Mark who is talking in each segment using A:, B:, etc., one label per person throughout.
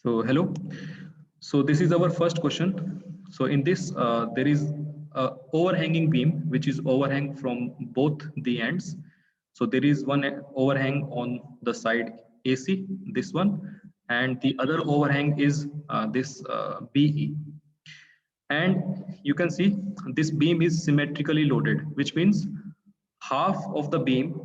A: So hello. So this is our first question. So in this, there is a overhanging beam which is overhang from both the ends. So there is one overhang on the side AC, this one, and the other overhang is this BE. And you can see this beam is symmetrically loaded, which means half of the beam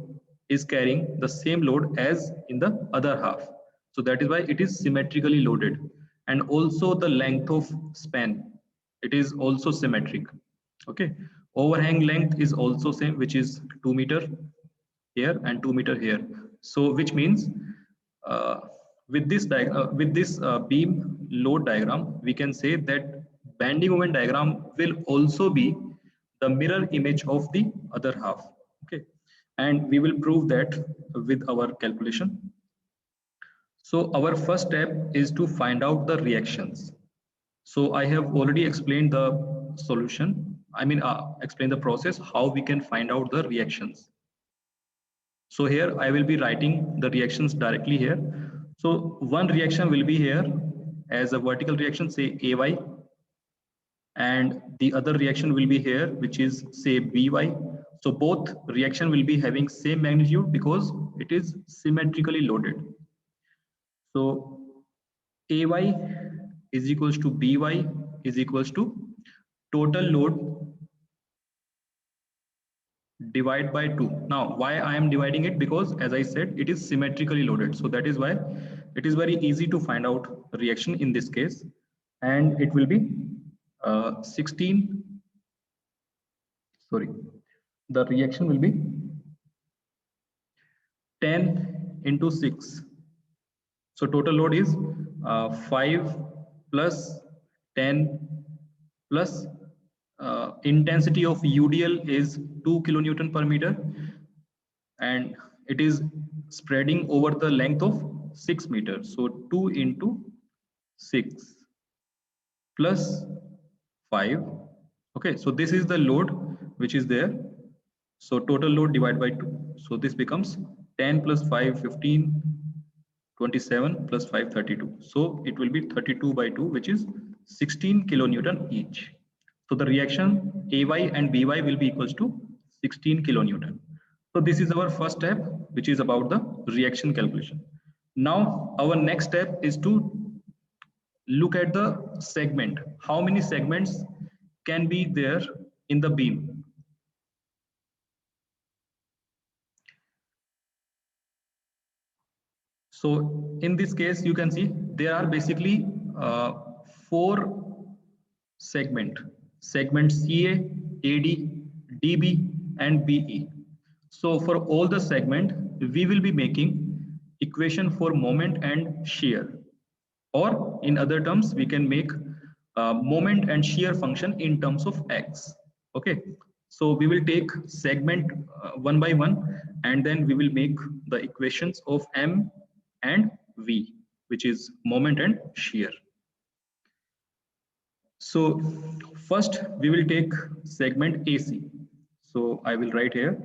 A: is carrying the same load as in the other half. So that is why it is symmetrically loaded. And also the length of span, it is also symmetric. Okay. Overhang length is also same, which is 2 meter here and 2 meter here. So which means uh, with this beam load diagram, we can say that bending moment diagram will also be the mirror image of the other half. Okay, and we will prove that with our calculation. So our first step is to find out the reactions. So I have already explained the solution. Explain the process how we can find out the reactions. So here I will be writing the reactions directly here. So one reaction will be here as a vertical reaction, say AY, and the other reaction will be here, which is say BY. So both reaction will be having same magnitude because it is symmetrically loaded. So AY is equals to BY is equals to total load divide by 2. Now why I am dividing it, because as I said it is symmetrically loaded, so that is why it is very easy to find out reaction in this case, and it will be 16, sorry, the reaction will be 10 into 6. So total load is 5 plus 10 plus intensity of UDL is 2 kilonewton per meter, and it is spreading over the length of 6 meters. So 2 into 6 plus 5. Okay, so this is the load which is there. So total load divided by 2. So this becomes 10 plus 5, 15, 27 plus 5, 32. So it will be 32 by 2, which is 16 kilonewton each. So the reaction AY and BY will be equals to 16 kilonewton. So this is our first step, which is about the reaction calculation. Now our next step is to look at the segment. How many segments can be there in the beam? So in this case, you can see there are basically four segment CA, AD, DB, and BE. So for all the segment, we will be making equation for moment and shear, or in other terms, we can make moment and shear function in terms of X. Okay, so we will take segment one by one, and then we will make the equations of M and V, which is moment and shear. So first we will take segment AC. So I will write here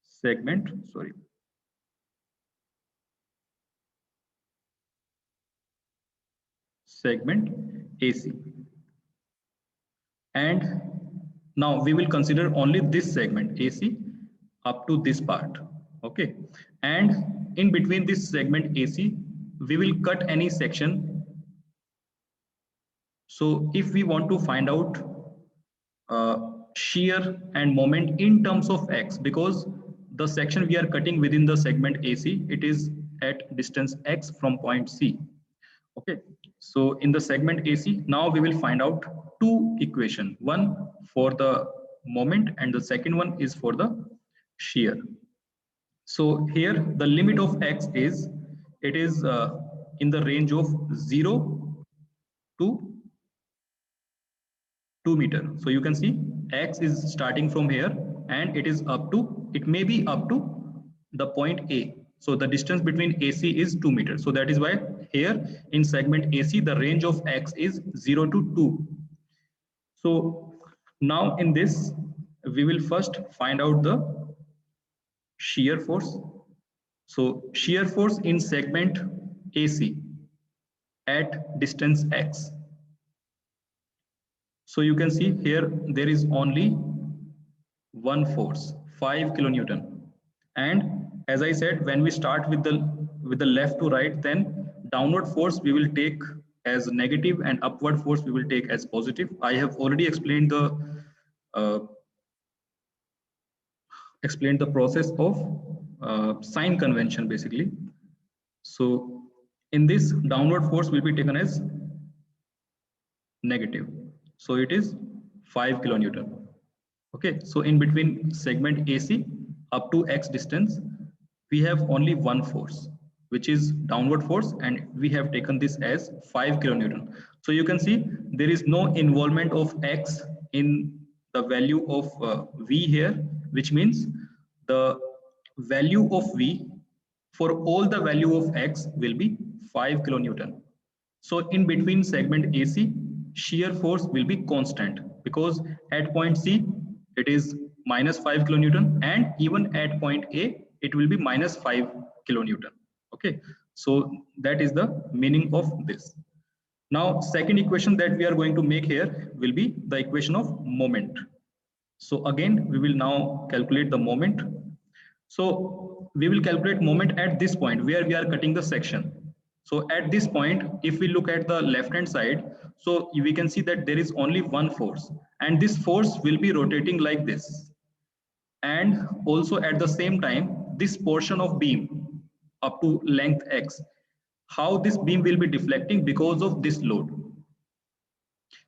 A: segment, sorry, segment AC. And now we will consider only this segment AC up to this part. Okay, and in between this segment AC, we will cut any section. So if we want to find out shear and moment in terms of X, because the section we are cutting within the segment AC, it is at distance X from point C. Okay, so in the segment AC, now we will find out two equation, one for the moment and the second one is for the shear. So here the limit of X is, it is in the range of 0 to 2 meter. So you can see X is starting from here and it is up to, it may be up to the point A. So the distance between AC is 2 meters. So that is why here in segment AC, the range of X is 0 to 2. So now in this, we will first find out the shear force. So shear force in segment AC at distance x. So you can see here there is only one force, 5 kilonewton. And as I said, when we start with the left to right, then downward force we will take as negative and upward force we will take as positive. I have already uh, explained the process of sign convention basically. So in this, downward force will be taken as negative. So it is 5 kilonewton. Okay, so in between segment AC up to x distance, we have only one force, which is downward force, and we have taken this as 5 kilonewton. So you can see there is no involvement of x in the value of V here, which means the value of V for all the value of x will be 5 kilonewton. So in between segment AC, shear force will be constant because at point C, it is minus 5 kilonewton, and even at point A, it will be minus 5 kilonewton. Okay, so that is the meaning of this. Now, second equation that we are going to make here will be the equation of moment. So again, we will now calculate the moment. So we will calculate moment at this point where we are cutting the section. So at this point, if we look at the left hand side, so we can see that there is only one force, and this force will be rotating like this. And also at the same time, this portion of beam up to length x, how this beam will be deflecting because of this load.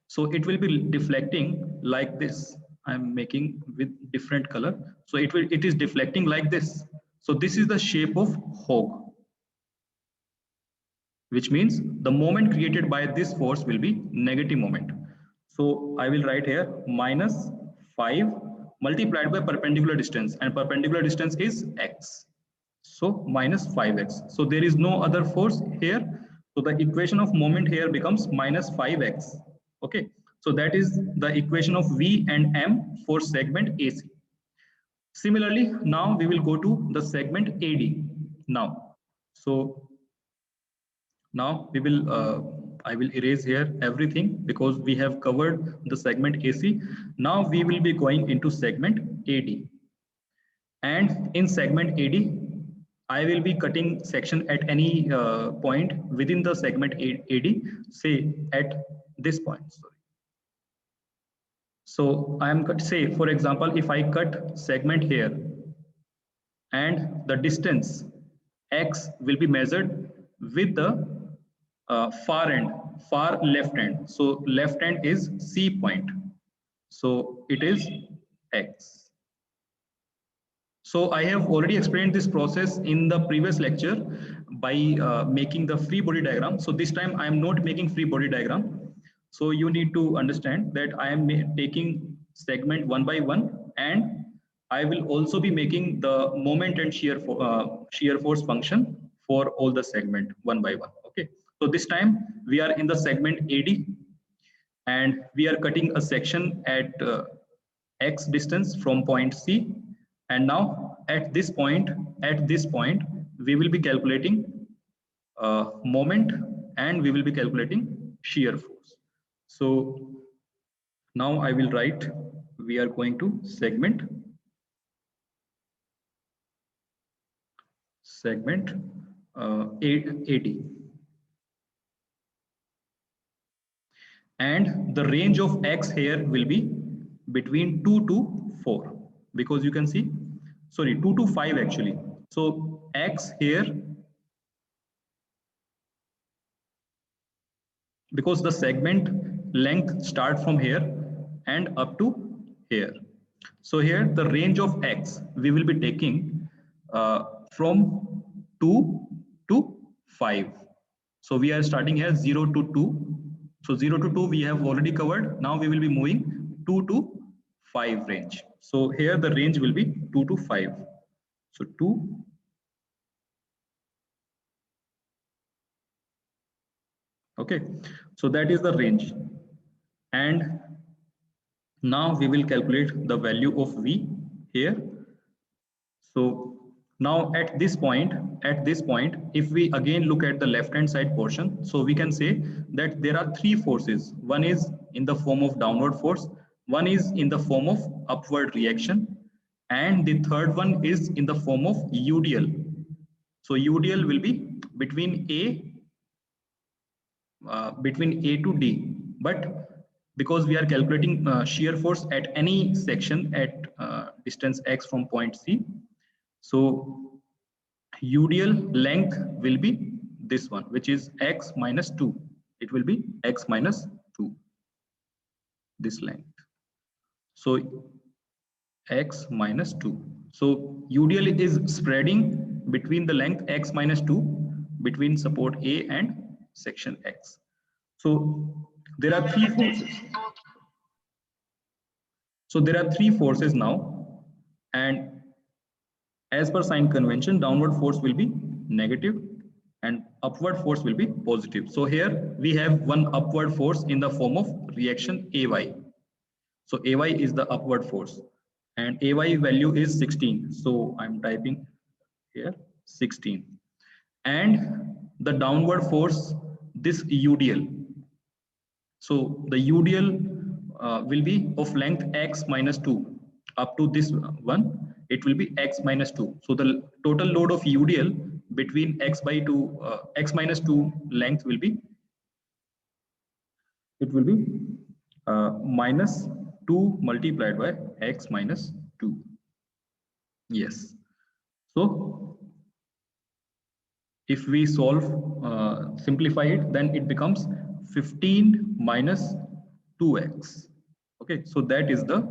A: So it will be deflecting like this. I'm making with different color. So it is deflecting like this. So this is the shape of hog, which means the moment created by this force will be negative moment. So I will write here minus 5 multiplied by perpendicular distance, and perpendicular distance is x. So minus 5x. So there is no other force here. So the equation of moment here becomes minus 5x. Okay. So that is the equation of V and M for segment AC. Similarly, now we will go to the segment AD now. So now we will, I will erase here everything because we have covered the segment AC. Now we will be going into segment AD. And in segment AD, I will be cutting section at any point within the segment AD, say at this point. Sorry. So I am say, for example, if I cut segment here and the distance x will be measured with the far end, far left end. So left end is C point. So it is x. So I have already explained this process in the previous lecture by making the free body diagram. So this time I am not making free body diagram. So you need to understand that I am taking segment one by one, and I will also be making the moment and shear force function for all the segment one by one. Okay. So this time we are in the segment AD, and we are cutting a section at x distance from point C. And now at this point, we will be calculating moment, and we will be calculating shear force. So now I will write, we are going to segment AD. And the range of x here will be between 2 to 4, because you can see, sorry, 2 to 5 actually. So x here, because the segment length start from here and up to here. So here the range of x we will be taking from 2 to 5. So we are starting here 0 to 2. So 0 to 2 we have already covered. Now we will be moving 2 to 5 range. So here the range will be 2 to 5. So 2. Okay. So that is the range. And now we will calculate the value of V here. So Now at this point, if we again look at the left hand side portion, so we can say that there are three forces. One is in the form of downward force, one is in the form of upward reaction, and the third one is in the form of UDL. So UDL will be between A to D, but because we are calculating shear force at any section at distance x from point C, so UDL length will be this one, which is x minus 2. It will be x minus 2, this length. So x minus 2. So UDL is spreading between the length x minus 2 between support A and section X. So there are three forces. So there are three forces now, and as per sign convention, downward force will be negative and upward force will be positive. So here we have one upward force in the form of reaction AY. So AY is the upward force and AY value is 16. So I'm typing here 16. And the downward force, this UDL. So the UDL will be of length x minus 2 up to this one. It will be x minus 2. So the total load of UDL between x minus 2 length will be, it will be minus 2 multiplied by x minus 2. Yes. So if we solve, simplify it, then it becomes 15 minus 2x. Okay, so that is the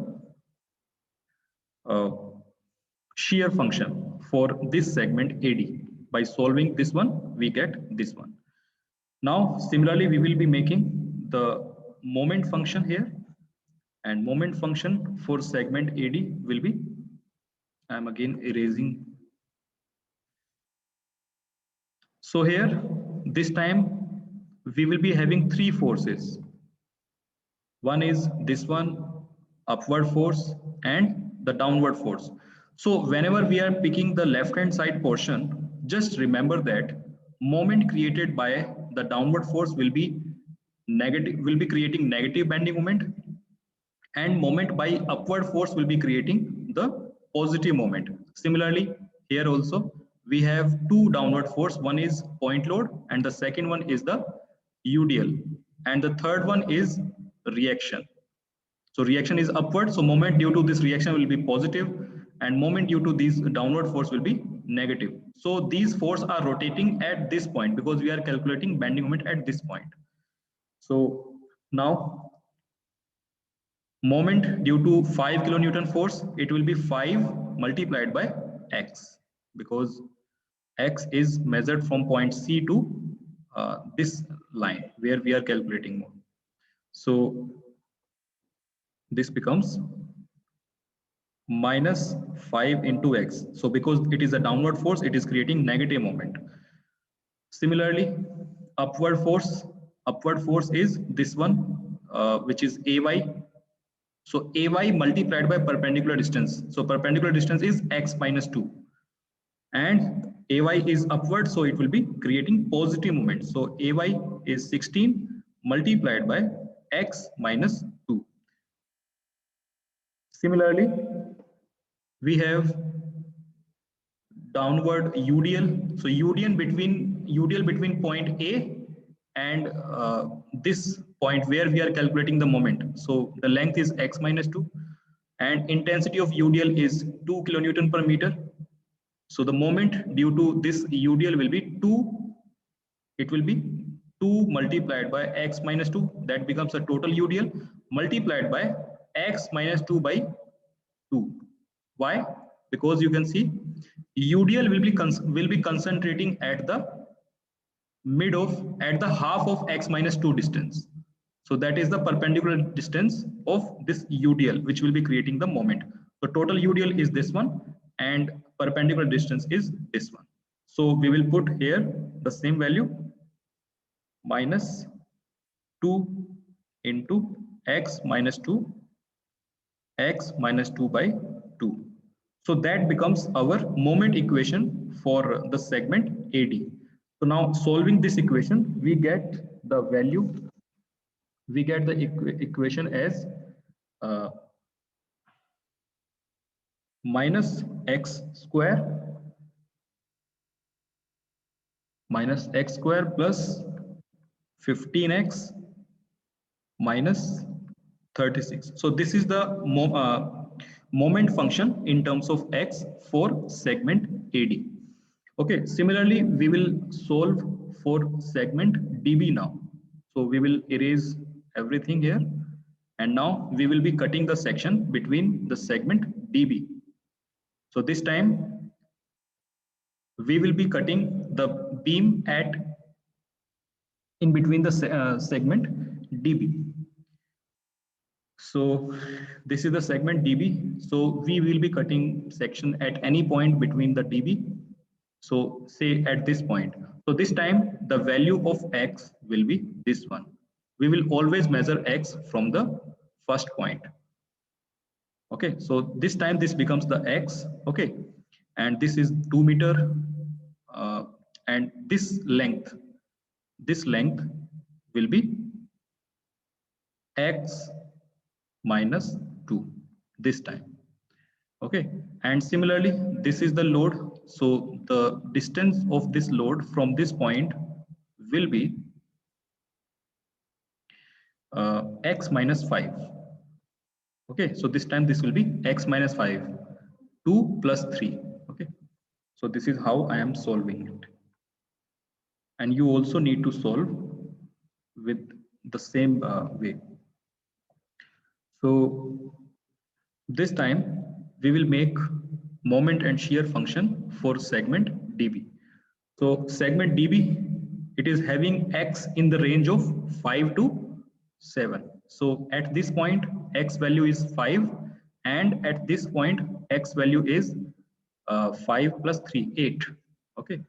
A: shear function for this segment AD. By solving this one, we get this one. Now, similarly, we will be making the moment function here, and moment function for segment AD will be, I am again erasing. So here, this time, we will be having three forces. One is this one, upward force, and the downward force. So whenever we are picking the left hand side portion, just remember that moment created by the downward force will be negative, will be creating negative bending moment, and moment by upward force will be creating the positive moment. Similarly, here also we have two downward force. One is point load and the second one is the UDL, and the third one is reaction. So reaction is upward, so moment due to this reaction will be positive, and moment due to these downward force will be negative. So these forces are rotating at this point because we are calculating bending moment at this point. So now moment due to 5 kilonewton force, it will be 5 multiplied by x, because x is measured from point C to this line where we are calculating more. So this becomes minus 5 into x. So because it is a downward force, it is creating negative moment. Similarly, upward force is this one, which is AY. So AY multiplied by perpendicular distance. So perpendicular distance is x minus 2. And AY is upward, so it will be creating positive moment. So AY is 16 multiplied by x minus 2. Similarly, we have downward UDL. So UDL between point A and this point where we are calculating the moment. So the length is x minus 2 and intensity of UDL is 2 kilonewton per meter. So the moment due to this UDL will be 2. It will be 2 multiplied by x minus 2. That becomes a total UDL multiplied by x minus 2 by 2. Why? Because you can see UDL will be concentrating at the half of x minus 2 distance. So that is the perpendicular distance of this UDL, which will be creating the moment. So total UDL is this one and perpendicular distance is this one. So we will put here the same value, minus 2 into x minus 2 by 2. So that becomes our moment equation for the segment AD. So now solving this equation, we get the value, we get the equation as uh, minus x square plus 15x minus 36. So this is the moment function in terms of x for segment AD. Okay, similarly, we will solve for segment DB now. So we will erase everything here. And now we will be cutting the section between the segment DB. So this time we will be cutting the beam at in between the segment DB. So this is the segment DB. So we will be cutting section at any point between the DB. So say at this point. So this time the value of x will be this one. We will always measure x from the first point. Okay, so this time this becomes the x. Okay, and this is 2 meter, and this length will be x minus 2 this time. Okay, and similarly this is the load. So the distance of this load from this point will be x minus 5. Okay, so this time this will be x minus 5, 2 plus 3. Okay, so this is how I am solving it, and you also need to solve with the same way. So this time we will make moment and shear function for segment DB. So segment DB, it is having x in the range of 5 to 7. So at this point x value is 5, and at this point x value is 5 plus 3, 8. Okay,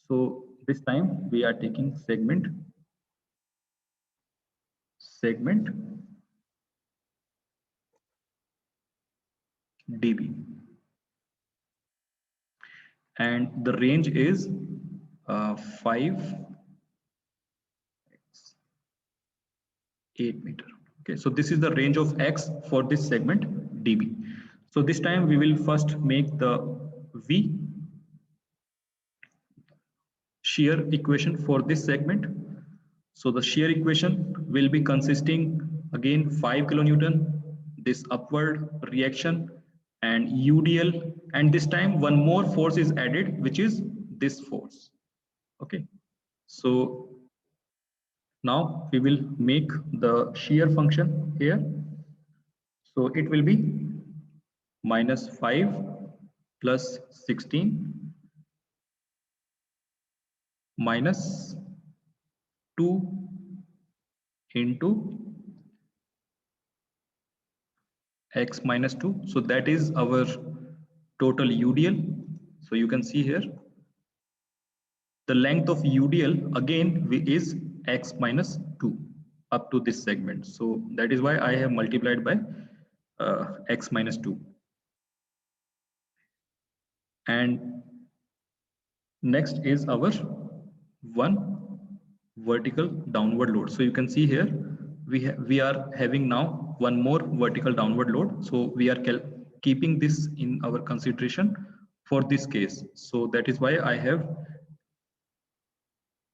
A: so this time we are taking segment DB, and the range is 5 8 meter. Okay, so this is the range of x for this segment DB. So this time we will first make the V shear equation for this segment. So the shear equation will be consisting again 5 kilonewton, this upward reaction, and UDL, and this time one more force is added, which is this force. Okay, so now we will make the shear function here. So it will be minus 5 plus 16 minus 2 into x minus 2. So that is our total UDL. So you can see here the length of UDL again is x minus 2 up to this segment. So that is why I have multiplied by x minus 2. And next is our one vertical downward load. So you can see here we are having now one more vertical downward load. So we are keeping this in our consideration for this case. So that is why I have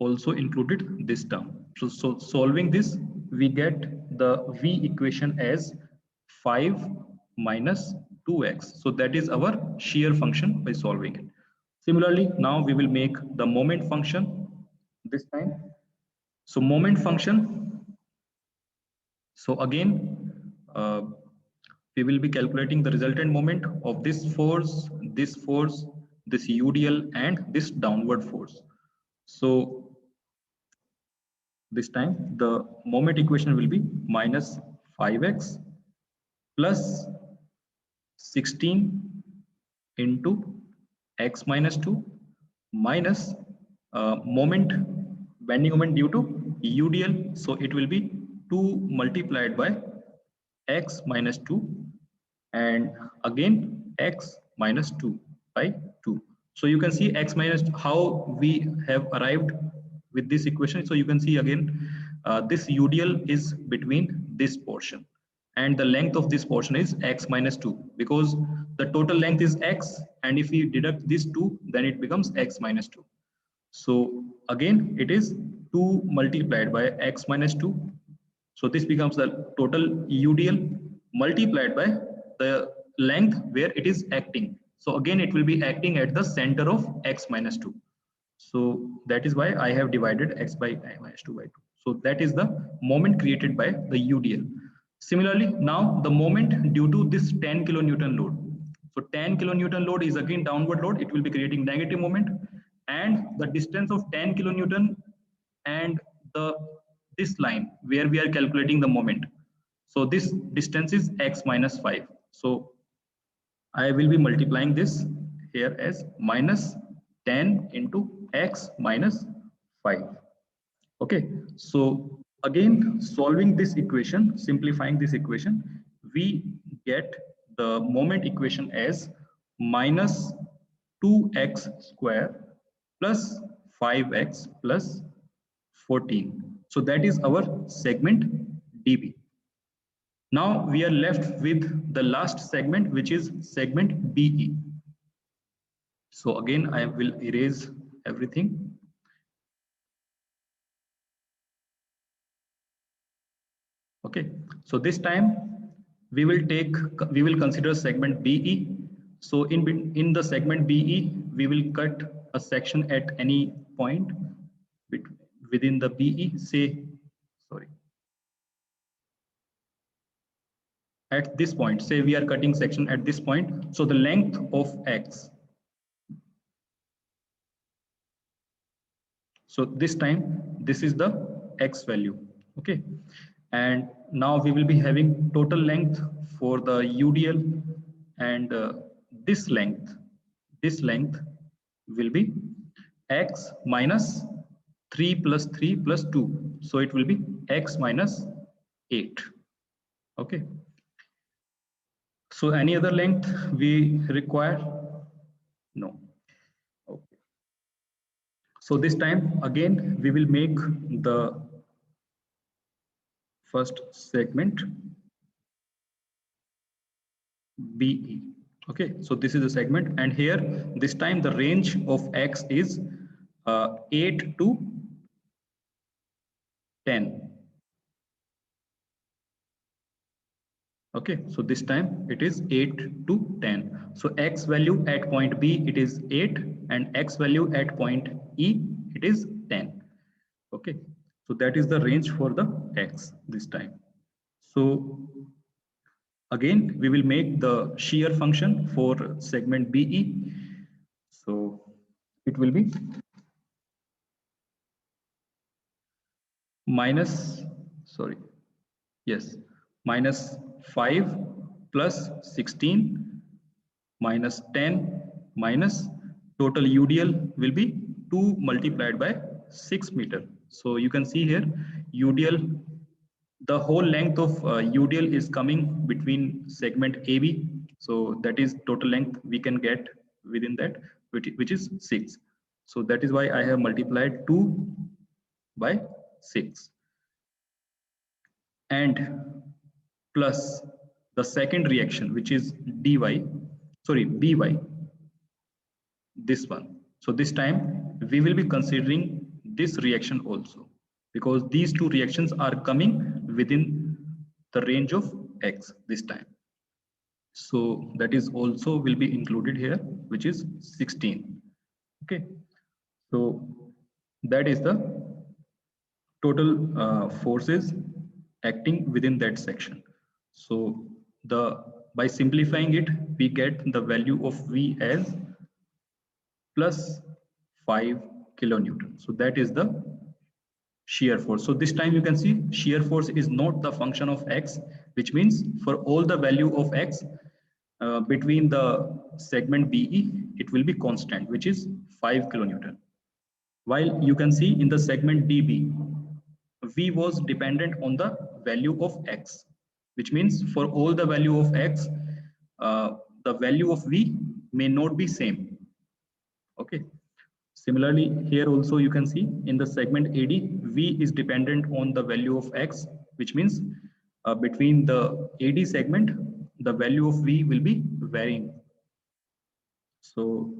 A: also included this term. So solving this, we get the V equation as 5 minus 2x. So that is our shear function by solving it. Similarly, now we will make the moment function this time. So moment function. So again, we will be calculating the resultant moment of this force, this UDL, and this downward force. So this time the moment equation will be minus 5x plus 16 into x minus 2 minus bending moment due to UDL. So it will be 2 multiplied by x minus 2, and again x minus 2 by 2. So you can see x minus, how we have arrived with this equation. So you can see again, this UDL is between this portion, and the length of this portion is x minus 2, because the total length is x, and if we deduct this 2, then it becomes x minus 2. So again, it is 2 multiplied by x minus 2. So this becomes the total UDL multiplied by the length where it is acting. So again, it will be acting at the center of x minus 2. So that is why I have divided x by minus 2 by 2. So that is the moment created by the UDL. Similarly, now the moment due to this 10 kilonewton load. So 10 kilonewton load is again downward load. It will be creating negative moment, and the distance of 10 kilonewton and this line where we are calculating the moment. So this distance is x minus 5. So I will be multiplying this here as minus 10 into x minus 5. Okay, so again, solving this equation, simplifying this equation, we get the moment equation as minus 2x square plus 5x plus 14. So that is our segment DB. Now we are left with the last segment, which is segment BE. So again, I will erase everything. Okay, so this time we will consider segment BE. So in the segment BE, we will cut a section at any point within the BE, at this point, say we are cutting section at this point. So the length of x. So this time, this is the x value. Okay. And now we will be having total length for the UDL, and this length will be x minus 3 plus 3 plus 2. So it will be x minus 8. Okay. So any other length we require? No. Okay. So this time again, we will make the first segment BE. Okay, so this is the segment, and here this time the range of x is 8 to 10. Okay, so this time it is 8 to 10. So x value at point B, it is 8, and x value at point E, it is 10. Okay, so that is the range for the x this time. So again, we will make the shear function for segment BE. So it will be minus 5 plus 16 minus 10 minus total UDL will be 2 multiplied by 6 meter. So you can see here UDL, the whole length of UDL is coming between segment AB. So that is total length we can get within that, which is 6. So that is why I have multiplied 2 by 6. And plus the second reaction, which is BY, this one. So this time we will be considering this reaction also, because these two reactions are coming within the range of x this time. So that is also will be included here, which is 16. Okay, so that is the total forces acting within that section. So by simplifying it, we get the value of V as plus 5 kilonewton. So that is the shear force. So this time you can see shear force is not the function of x, which means for all the value of x between the segment BE, it will be constant, which is 5 kilonewton. While you can see in the segment DB, V was dependent on the value of x, which means for all the value of x, the value of V may not be same. Okay. Similarly, here also you can see in the segment AD, V is dependent on the value of X, which means between the AD segment, the value of V will be varying. So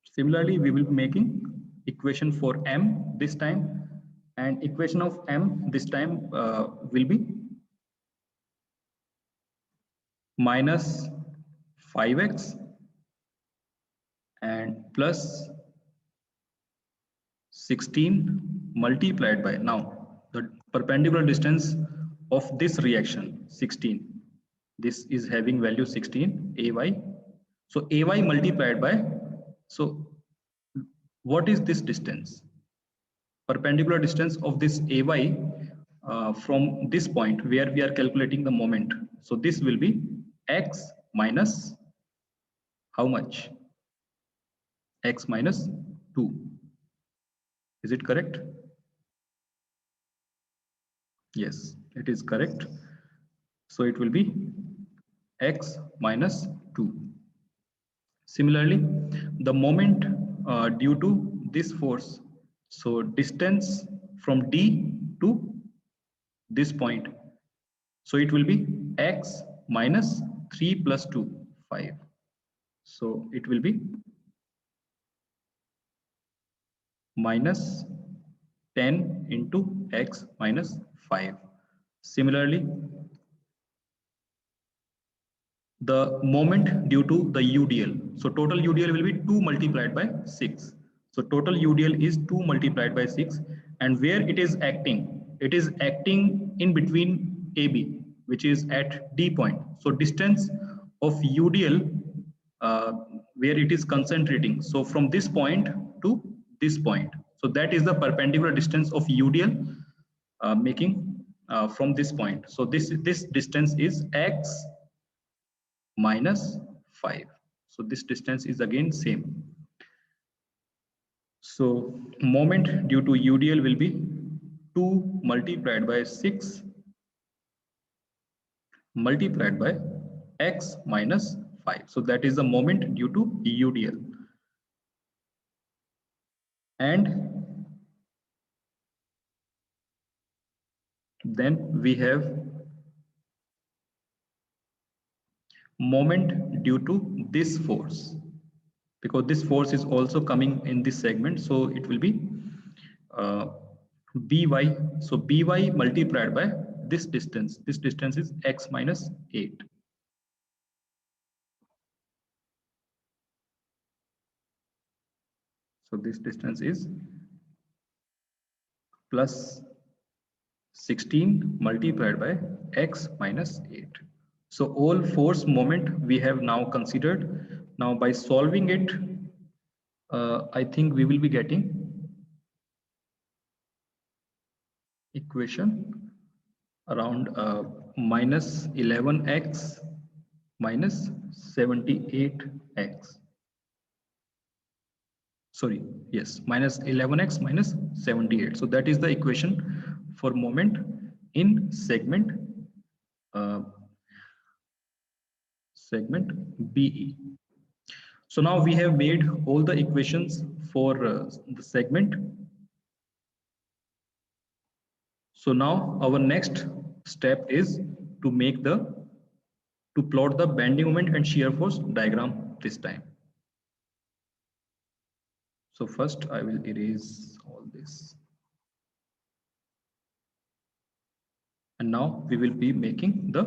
A: similarly, we will be making equation for M this time, and equation of M this time will be minus 5x and plus 16 multiplied by, now the perpendicular distance of this reaction 16, this is having value 16 ay, so ay multiplied by, so what is this distance? Perpendicular distance of this ay from this point where we are calculating the moment, so this will be x minus how much? X minus 2. Is it correct? Yes, it is correct. So it will be x minus 2. Similarly, the moment due to this force, so distance from D to this point, so it will be x minus 3 plus 2, 5. So it will be minus 10 into x minus 5. Similarly, the moment due to the UDL. So total UDL will be 2 multiplied by 6. So total UDL is 2 multiplied by 6. And where it is acting in between AB, which is at D point. So distance of UDL where it is concentrating. So from this point to this point. So that is the perpendicular distance of UDL making from this point. So this distance is x minus 5. So this distance is again same. So moment due to UDL will be 2 multiplied by 6 multiplied by x minus 5. So that is the moment due to UDL. And then we have moment due to this force, because this force is also coming in this segment, so it will be by, so by multiplied by this distance is x minus 8. So this distance is plus 16 multiplied by x minus 8. So all force moment we have now considered. Now by solving it, I think we will be getting equation around minus 11x minus 78x. Sorry, yes, minus 11x minus 78. So that is the equation for moment in segment BE. So now we have made all the equations for the segment. So now our next step is to plot the bending moment and shear force diagram this time. So first I will erase all this. And now we will be making the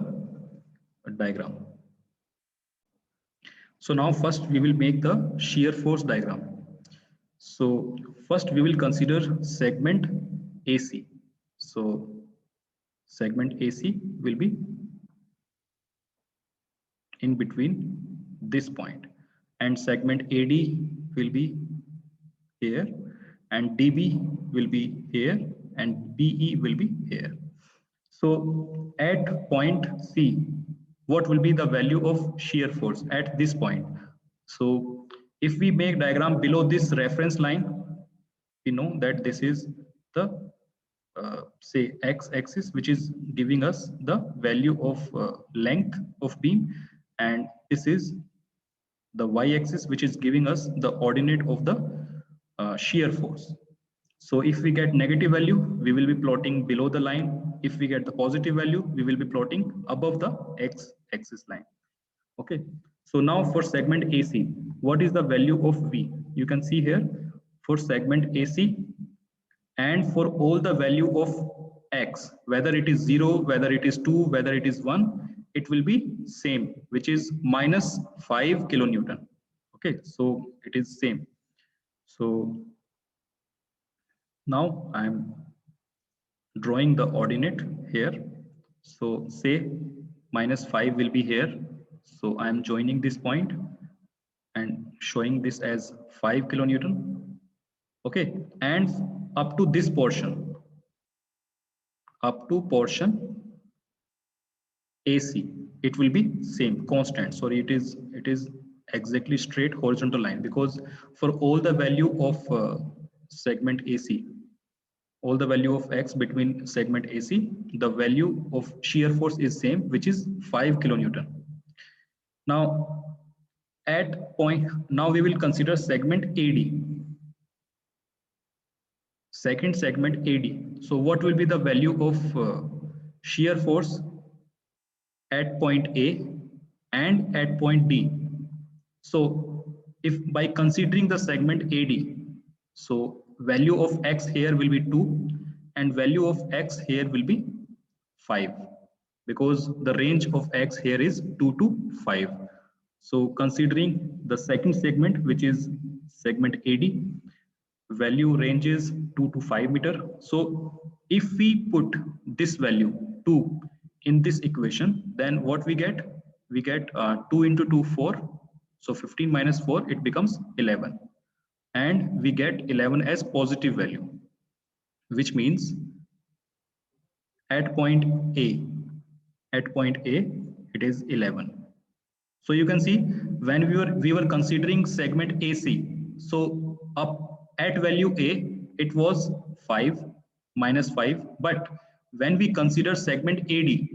A: diagram. So now first we will make the shear force diagram. So first we will consider segment AC. So segment AC will be in between this point, and segment AD will be here, and DB will be here, and BE will be here. So at point C, what will be the value of shear force at this point? So if we make diagram below this reference line, we know that this is the say x-axis, which is giving us the value of length of beam, and this is the y-axis, which is giving us the ordinate of the shear force. So if we get negative value, we will be plotting below the line. If we get the positive value, we will be plotting above the x-axis line. Okay. So now for segment AC, what is the value of V? You can see here for segment AC, and for all the value of X, whether it is 0, whether it is 2, whether it is 1, it will be same, which is minus 5 kilonewton. Okay, so it is same. So now I'm drawing the ordinate here. So say minus 5 will be here. So I'm joining this point and showing this as 5 kilonewton. Okay, and up to this portion, up to portion AC, it will be same constant. Sorry, it is exactly straight horizontal line, because for all the value of segment AC, all the value of X between segment AC, the value of shear force is same, which is 5 kilonewton. Now at point, now we will consider segment AD. Second segment AD. So what will be the value of shear force at point A and at point D? So if by considering the segment AD, so value of X here will be 2 and value of X here will be 5, because the range of X here is 2 to 5. So considering the second segment, which is segment AD, value ranges 2 to 5 meter. So if we put this value 2 in this equation, then what we get? We get 2 into 2, 4. So 15 minus 4, it becomes 11. And we get 11 as positive value, which means at point A, it is 11. So you can see when we were considering segment AC, so up at value A, it was 5 minus 5, but when we consider segment AD,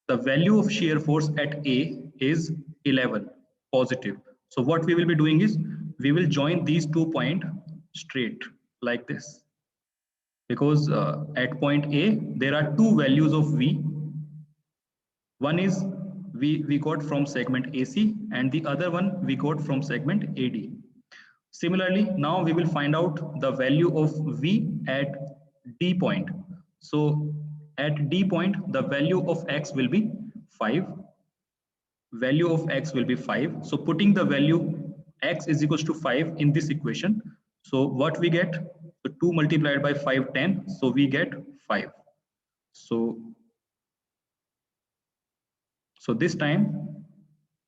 A: the value of shear force at A is 11 positive. So what we will be doing is we will join these 2 points straight like this, because at point A there are 2 values of V. One is we got from segment AC and the other one we got from segment AD. Similarly, now we will find out the value of V at D point. So at D point, the value of X will be 5. Value of X will be 5. So putting the value X is equals to 5 in this equation. So what we get? So 2 multiplied by 5, 10. So we get 5. So this time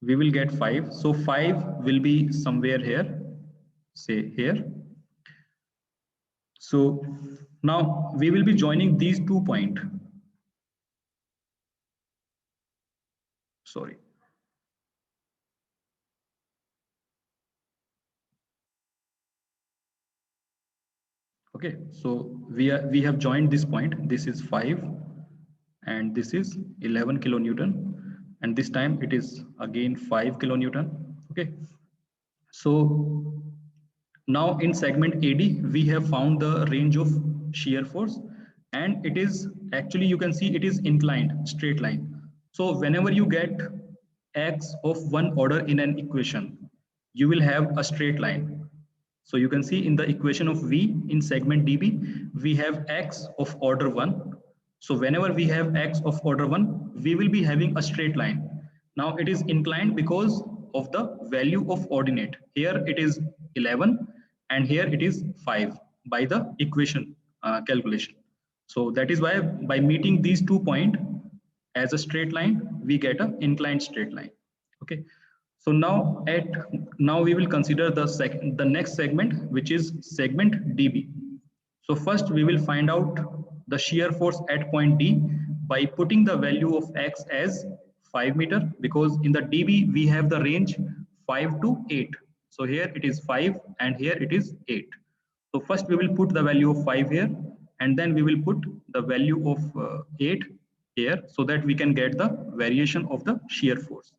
A: we will get 5. So 5 will be somewhere here, say here. So now we will be joining these 2 points. Sorry. Okay, so we have joined this point. This is 5 and this is 11 kilonewton, and this time it is again 5 kilonewton. Okay, so now in segment AD we have found the range of shear force, and it is actually, you can see it is inclined straight line. So whenever you get X of one order in an equation, you will have a straight line. So you can see in the equation of V in segment DB, we have X of order 1. So whenever we have X of order 1, we will be having a straight line. Now it is inclined because of the value of ordinate. Here it is 11 and here it is 5 by the equation calculation. So that is why by meeting these 2 points as a straight line, we get an inclined straight line. Okay. So now we will consider the next segment, which is segment DB. So first we will find out the shear force at point D by putting the value of X as 5 meter, because in the DB we have the range 5 to 8. So here it is 5 and here it is 8. So first we will put the value of 5 here, and then we will put the value of 8 here, so that we can get the variation of the shear force.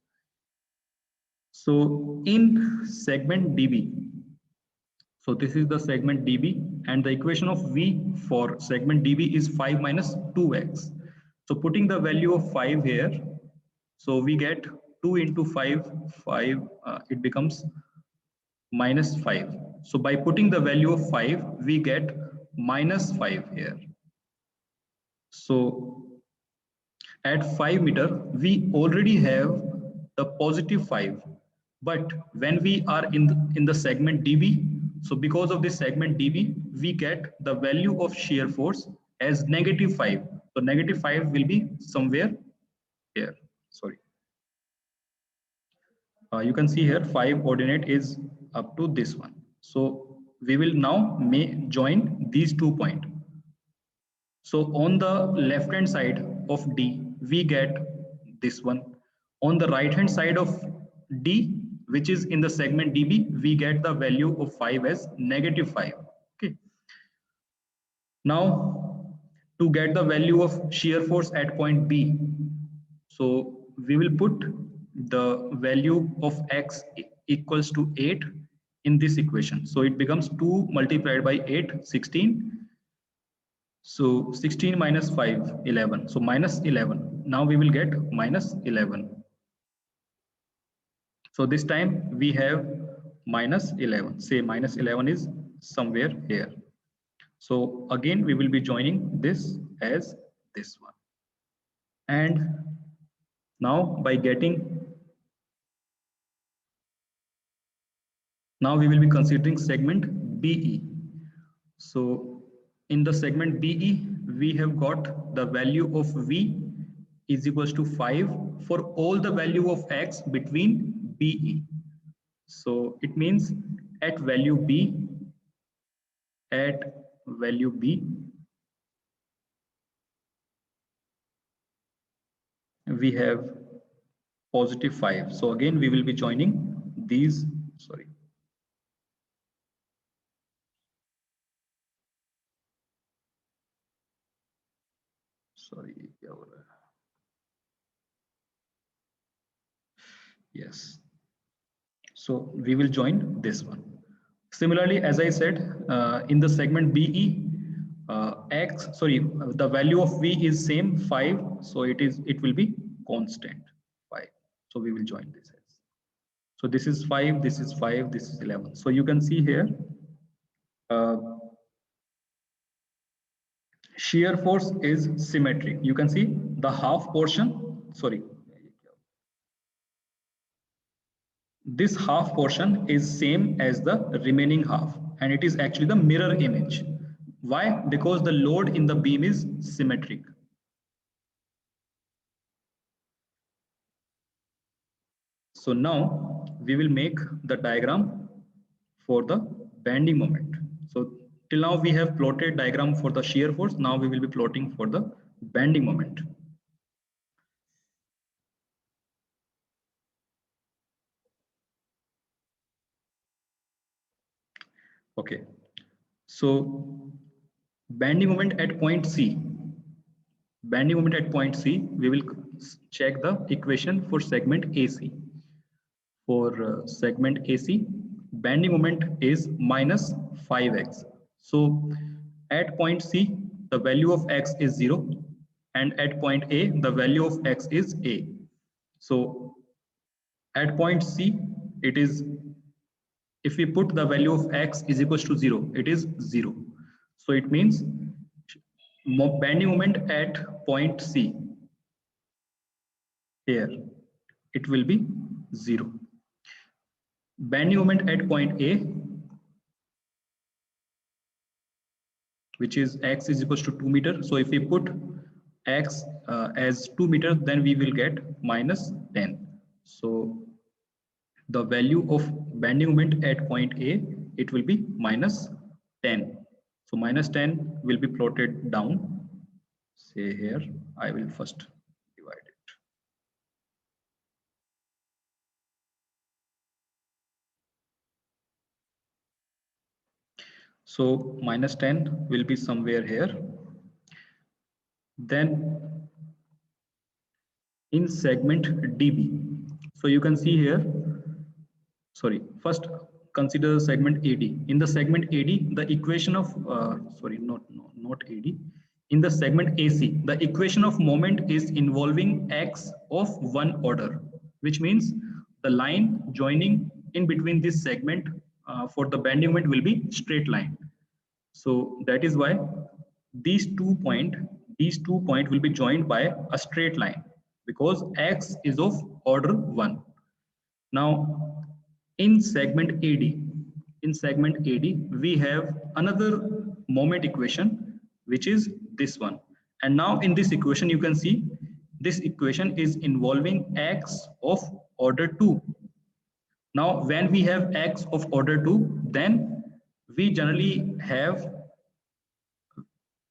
A: So in segment DB, so this is the segment DB, and the equation of V for segment DB is 5 minus 2x. So putting the value of 5 here, so we get 2 into 5, it becomes minus 5. So by putting the value of 5, we get minus 5 here. So at 5 meter, we already have the positive 5. But when we are in the segment DB, so because of this segment DB, we get the value of shear force as negative 5. So negative 5 will be somewhere here. Sorry. You can see here 5 ordinate is up to this one. So we will now join these 2 points. So on the left hand side of D, we get this one. On the right hand side of D, which is in the segment DB, we get the value of 5 as negative 5. Okay. Now to get the value of shear force at point B, so we will put the value of x equals to 8 in this equation. So it becomes 2 multiplied by 8, 16. So 16 minus 5, 11. So minus 11. Now we will get minus 11. So this time we have minus 11. Say minus 11 is somewhere here. So again, we will be joining this as this one. And now by now we will be considering segment BE. So in the segment BE, we have got the value of V is equals to 5 for all the value of X between BE. So it means at value B, we have positive 5. So again, we will be joining these, sorry. Yes. So we will join this one. Similarly, as I said, in the segment BE, the value of V is same 5. So it will be constant 5. So we will join this as. So this is 5, this is 5, this is 11. So you can see here, shear force is symmetric. You can see the half portion, sorry. This half portion is same as the remaining half, and it is actually the mirror image. Why? Because the load in the beam is symmetric. So now we will make the diagram for the bending moment. So till now we have plotted diagram for the shear force. Now we will be plotting for the bending moment. Okay. So bending moment at point C. Bending moment at point C, we will check the equation for segment AC. For segment AC, bending moment is minus 5x. So at point C, the value of x is 0, and at point A, the value of x is A. So at point C, it is, if we put the value of x is equals to 0, it is 0. So it means bending moment at point C, here, it will be 0. Bending moment at point A, which is x is equals to 2 meters. So if we put x as 2 meters, then we will get minus 10. So the value of bending moment at point A, it will be minus 10. So minus 10 will be plotted down. Say here, I will first divide it. So minus 10 will be somewhere here. Then in segment DB, so you can see here, sorry, first consider segment AD. In the segment AD, the equation of, sorry, not AD. In the segment AC, the equation of moment is involving x of one order, which means the line joining in between this segment for the bending moment will be straight line. So that is why these these 2 point will be joined by a straight line because x is of order 1. Now in segment AD, we have another moment equation, which is this one. And now in this equation, you can see this equation is involving x of order 2. Now, when we have x of order 2, then we generally have,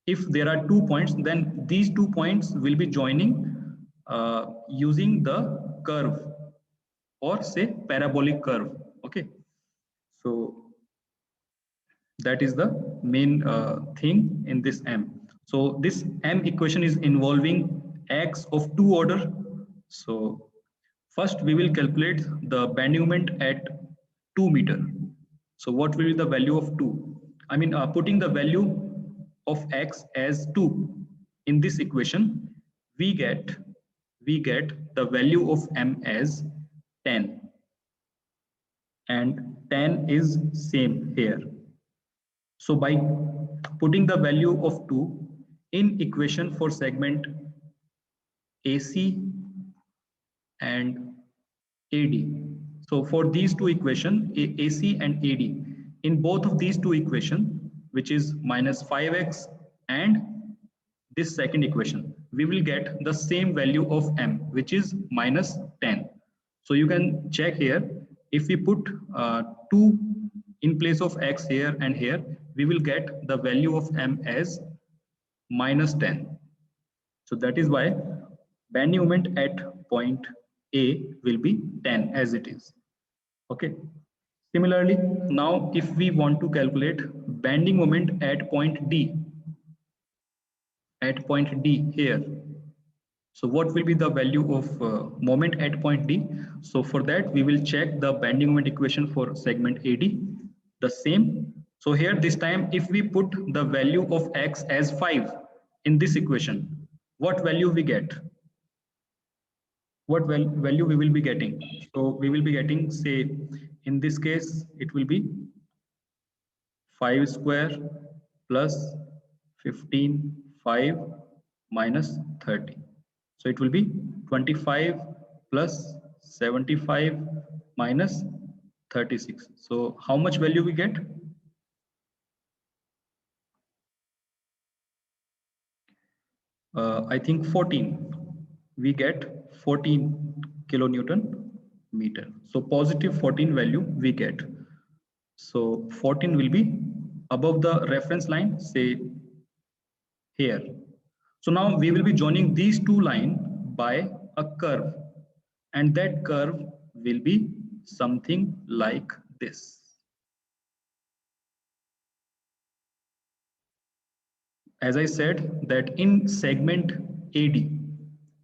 A: if there are 2 points, then these 2 points will be joining using the curve or say parabolic curve. Okay, so that is the main thing in this M. So this M equation is involving x of 2 order. So first we will calculate the bending moment at 2 meter. So what will be the value of 2? I mean, putting the value of x as 2 in this equation, we get the value of M as 10, and 10 is same here. So by putting the value of 2 in equation for segment AC and AD. So for these two equations, AC and AD, in both of these two equations, which is minus 5x and this second equation, we will get the same value of M, which is minus 10. So you can check here, if we put 2 in place of x here and here, we will get the value of M as minus 10. So that is why bending moment at point A will be 10 as it is. Okay. Similarly, now if we want to calculate bending moment at point D here, so what will be the value of moment at point D? So for that, we will check the bending moment equation for segment AD, the same. So here this time, if we put the value of x as 5 in this equation, what value we get? What value we will be getting? So we will be getting, say, in this case, it will be 5 square plus 15, 5 minus 30. So it will be 25 plus 75 minus 36. So how much value we get? I think 14. We get 14 kilonewton meter. So positive 14 value we get. So 14 will be above the reference line, say here. So now we will be joining these two lines by a curve, and that curve will be something like this. As I said that in segment AD,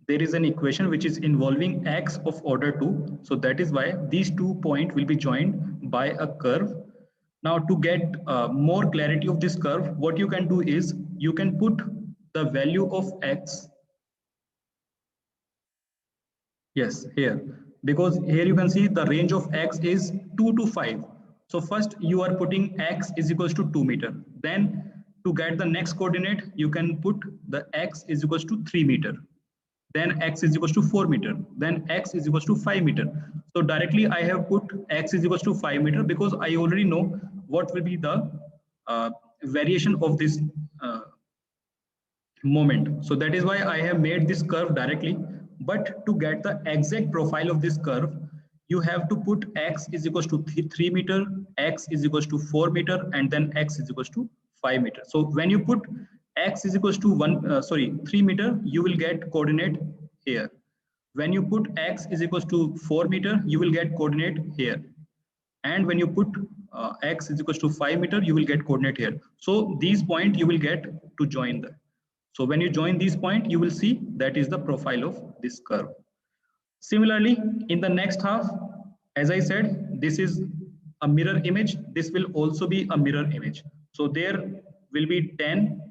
A: there is an equation which is involving x of order 2. So that is why these 2 points will be joined by a curve. Now to get more clarity of this curve, what you can do is you can put the value of x, yes, here, because here you can see the range of x is 2 to 5. So first you are putting x is equals to 2 meter. Then to get the next coordinate, you can put the x is equals to 3 meter. Then x is equals to 4 meter. Then x is equals to 5 meter. So directly I have put x is equals to 5 meter because I already know what will be the variation of this moment. So that is why I have made this curve directly. But to get the exact profile of this curve, you have to put x is equals to 3 meter, x is equals to 4 meter, and then x is equals to 5 meter. So when you put x is equals to 3 meter, you will get coordinate here. When you put x is equals to 4 meter, you will get coordinate here. And when you put x is equals to 5 meter, you will get coordinate here. So these points you will get to join them. So when you join these points, you will see that is the profile of this curve. Similarly, in the next half, as I said, this is a mirror image, this will also be a mirror image. So there will be 10,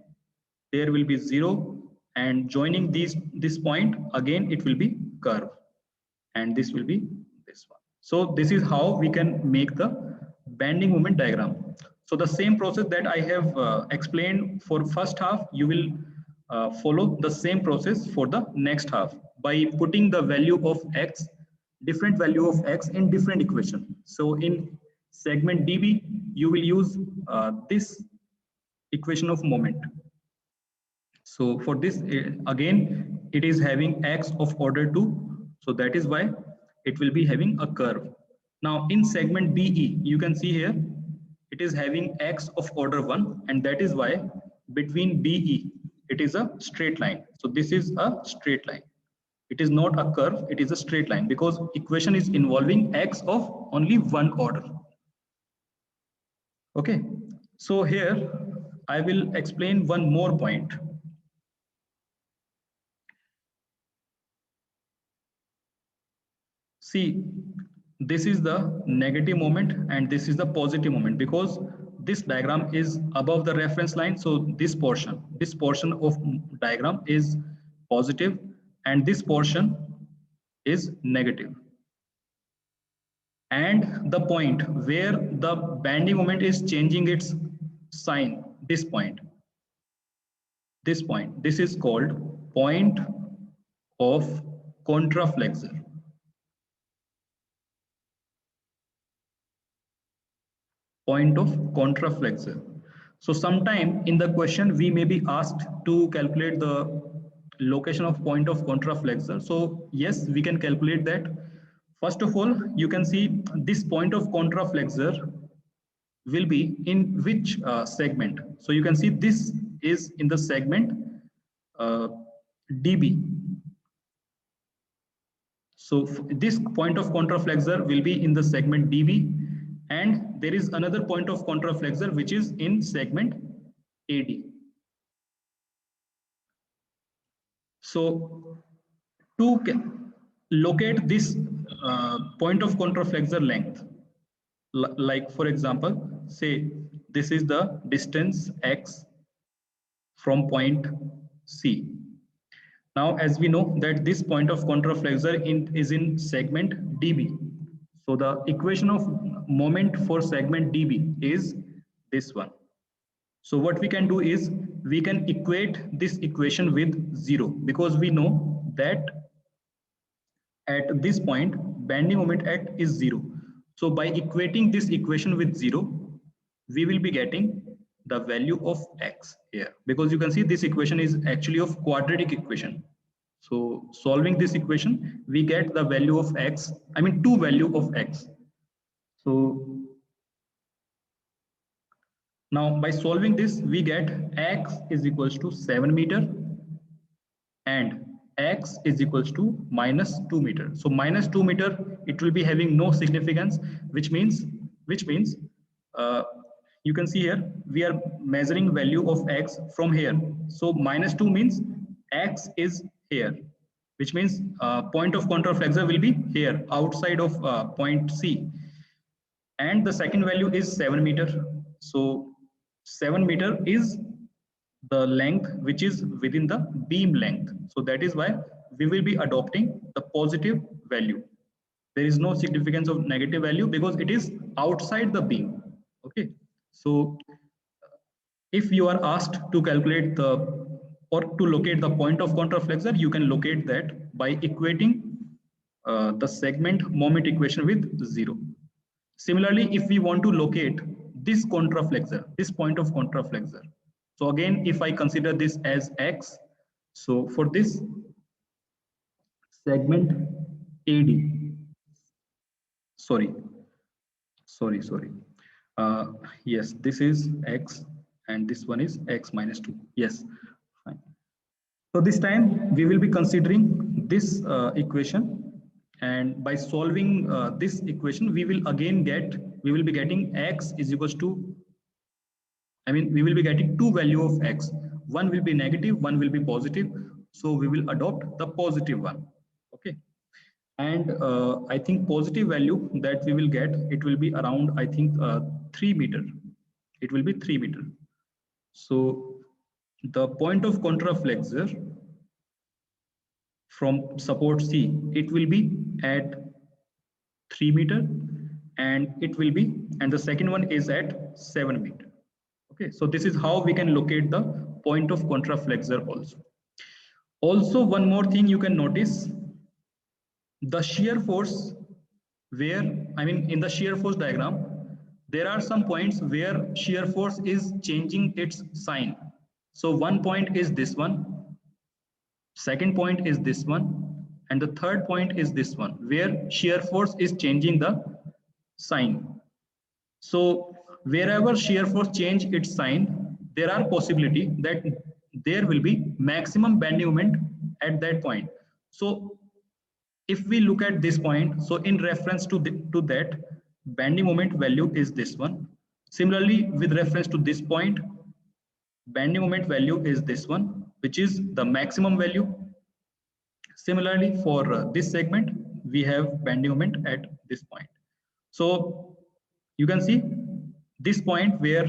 A: there will be 0, and joining this point again it will be curve, and this will be this one. So this is how we can make the bending moment diagram. So the same process that I have explained for first half, you will follow the same process for the next half by putting the value of x, different value of x in different equation. So in segment DB, you will use this equation of moment. So for this, again, it is having x of order 2. So that is why it will be having a curve. Now in segment BE, you can see here, it is having x of order 1. And that is why between BE, it is a straight line. So this is a straight line. It is not a curve, it is a straight line because equation is involving x of only one order. Okay, so here I will explain one more point. See, this is the negative moment and this is the positive moment because this diagram is above the reference line. So this portion of diagram is positive and this portion is negative. And the point where the bending moment is changing its sign, this point, this is called point of contraflexure. Point of contraflexure. So sometime in the question we may be asked to calculate the location of point of contraflexure. So yes, we can calculate that. First of all, you can see this point of contraflexure will be in which segment. So you can see this is in the segment DB. So this point of contraflexure will be in the segment DB, and there is another point of contraflexure which is in segment AD. So to locate this point of contraflexure length, like for example, say this is the distance x from point C. Now, as we know that this point of contraflexure is in segment DB. So the equation of moment for segment DB is this one. So what we can do is we can equate this equation with 0 because we know that at this point bending moment at is 0. So by equating this equation with 0, we will be getting the value of x here because you can see this equation is actually of quadratic equation. So solving this equation, we get the value of x, I mean two value of x. So now by solving this, we get x is equals to 7 meter and x is equals to minus 2 meter. So minus 2 meter, it will be having no significance, which means you can see here, we are measuring value of x from here. So minus 2 means x is here, which means point of contraflexure will be here outside of point C. And the second value is 7 meter. So 7 meter is the length which is within the beam length. So that is why we will be adopting the positive value. There is no significance of negative value because it is outside the beam. Okay. So if you are asked to calculate or to locate the point of contraflexure, you can locate that by equating the segment moment equation with 0. Similarly, if we want to locate this contraflexure, this point of contraflexure. So again, if I consider this as x, so for this segment AD, yes, this is x and this one is x minus 2. Yes, fine. So this time we will be considering this equation, and by solving this equation, we will be getting x is equals to, we will be getting two value of x. One will be negative, one will be positive. So we will adopt the positive one. Okay. And I think positive value that we will get, it will be around, I think 3 meter. It will be 3 meter. So the point of contraflexure from support C, it will be at 3 meter, and it will be, and the second one is at 7 meter. Okay, so this is how we can locate the point of contraflexure also. Also, one more thing you can notice, the shear force, where, I mean, in the shear force diagram, there are some points where shear force is changing its sign. So one point is this one, second point is this one, and the third point is this one, where shear force is changing the sign. So wherever shear force change its sign, there are possibility that there will be maximum bending moment at that point. So if we look at this point, so in reference to that, bending moment value is this one. Similarly, with reference to this point, bending moment value is this one, which is the maximum value. Similarly, for this segment, we have bending moment at this point. So you can see this point where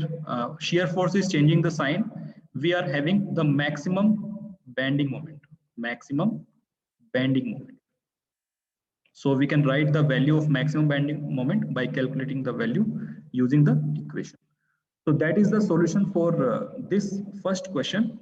A: shear force is changing the sign, we are having the maximum bending moment, maximum bending moment. So we can write the value of maximum bending moment by calculating the value using the equation. So that is the solution for this first question.